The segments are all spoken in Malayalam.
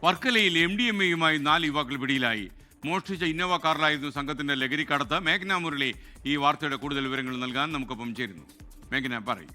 വർക്കലയിൽ MDMA-യുമായി 4 യുവാക്കൾ പിടിയിലായി. മോഷ്ടിച്ച ഇന്നോവ കാറിലായിരുന്നു സംഘത്തിന്റെ ലഹരിക്കടത്ത്. മേഘ്ന മുരളി ഈ വാർത്തയുടെ കൂടുതൽ വിവരങ്ങൾ നൽകാൻ നമുക്കൊപ്പം ചേരുന്നു. മേഘ്ന, പറയൂ.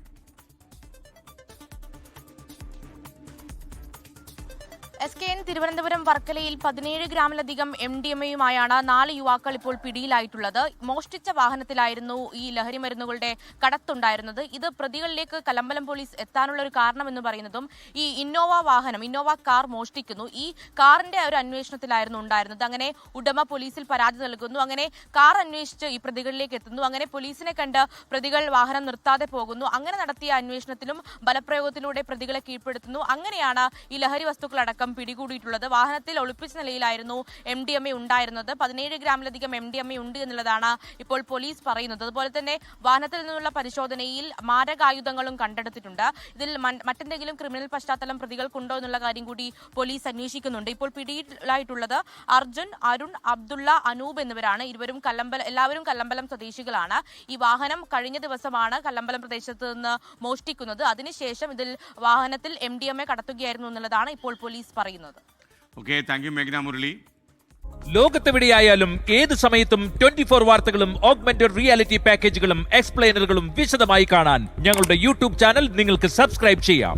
SKN തിരുവനന്തപുരം വർക്കലയിൽ 17 ഗ്രാമിലധികം MDMA-യുമായാണ് 4 യുവാക്കൾ ഇപ്പോൾ പിടിയിലായിട്ടുള്ളത്. മോഷ്ടിച്ച വാഹനത്തിലായിരുന്നു ഈ ലഹരി മരുന്നുകളുടെ കടത്തുണ്ടായിരുന്നത്. ഇത് പ്രതികളിലേക്ക് കല്ലമ്പലം പോലീസ് എത്താനുള്ള ഒരു കാരണം എന്ന് പറയുന്നതും ഈ ഇന്നോവ കാർ മോഷ്ടിക്കുന്നു. ഈ കാറിന്റെ ഒരു അന്വേഷണത്തിലായിരുന്നു ഉണ്ടായിരുന്നത്. അങ്ങനെ ഉടമ പോലീസിൽ പരാതി നൽകുന്നു. അങ്ങനെ കാർ അന്വേഷിച്ച് ഈ പ്രതികളിലേക്ക് എത്തുന്നു. അങ്ങനെ പോലീസിനെ കണ്ട് പ്രതികൾ വാഹനം നിർത്താതെ പോകുന്നു. അങ്ങനെ നടത്തിയ അന്വേഷണത്തിലും ബലപ്രയോഗത്തിലൂടെ പ്രതികളെ കീഴ്പ്പെടുത്തുന്നു. അങ്ങനെയാണ് ഈ ലഹരി വസ്തുക്കളടക്കം പിടികൂടിയിട്ടുള്ളത്. വാഹനത്തിൽ ഒളിപ്പിച്ച നിലയിലായിരുന്നു MDMA ഉണ്ടായിരുന്നത്. 17 ഗ്രാമിലധികം MDMA ഉണ്ട് എന്നുള്ളതാണ് ഇപ്പോൾ പോലീസ് പറയുന്നത്. അതുപോലെ തന്നെ വാഹനത്തിൽ നിന്നുള്ള പരിശോധനയിൽ മാരകായുധങ്ങളും കണ്ടെടുത്തിട്ടുണ്ട്. ഇതിൽ മറ്റെന്തെങ്കിലും ക്രിമിനൽ പശ്ചാത്തലം പ്രതികൾക്കുണ്ടോ എന്നുള്ള കാര്യം കൂടി പോലീസ് അന്വേഷിക്കുന്നുണ്ട്. ഇപ്പോൾ പിടിയിലായിട്ടുള്ളത് അർജുൻ, അരുൺ, അബ്ദുള്ള, അനൂപ് എന്നിവരാണ്. എല്ലാവരും കല്ലമ്പലം സ്വദേശികളാണ്. ഈ വാഹനം കഴിഞ്ഞ ദിവസമാണ് കല്ലമ്പലം പ്രദേശത്ത് നിന്ന് മോഷ്ടിക്കുന്നത്. അതിനുശേഷം ഇതിൽ വാഹനത്തിൽ MDMA കടത്തുകയായിരുന്നു എന്നുള്ളതാണ് ഇപ്പോൾ പോലീസ് പറയുന്നത്. ഓക്കെ, താങ്ക് യു മേഘ്ന മുരളി. ലോകത്തെവിടെയായാലും ഏത് സമയത്തും 24 വാർത്തകളും ഓഗ്മെന്റഡ് റിയാലിറ്റി പാക്കേജുകളും എക്സ്പ്ലെയിനറുകളും വിശദമായി കാണാൻ ഞങ്ങളുടെ യൂട്യൂബ് ചാനൽ നിങ്ങൾക്ക് സബ്സ്ക്രൈബ് ചെയ്യാം.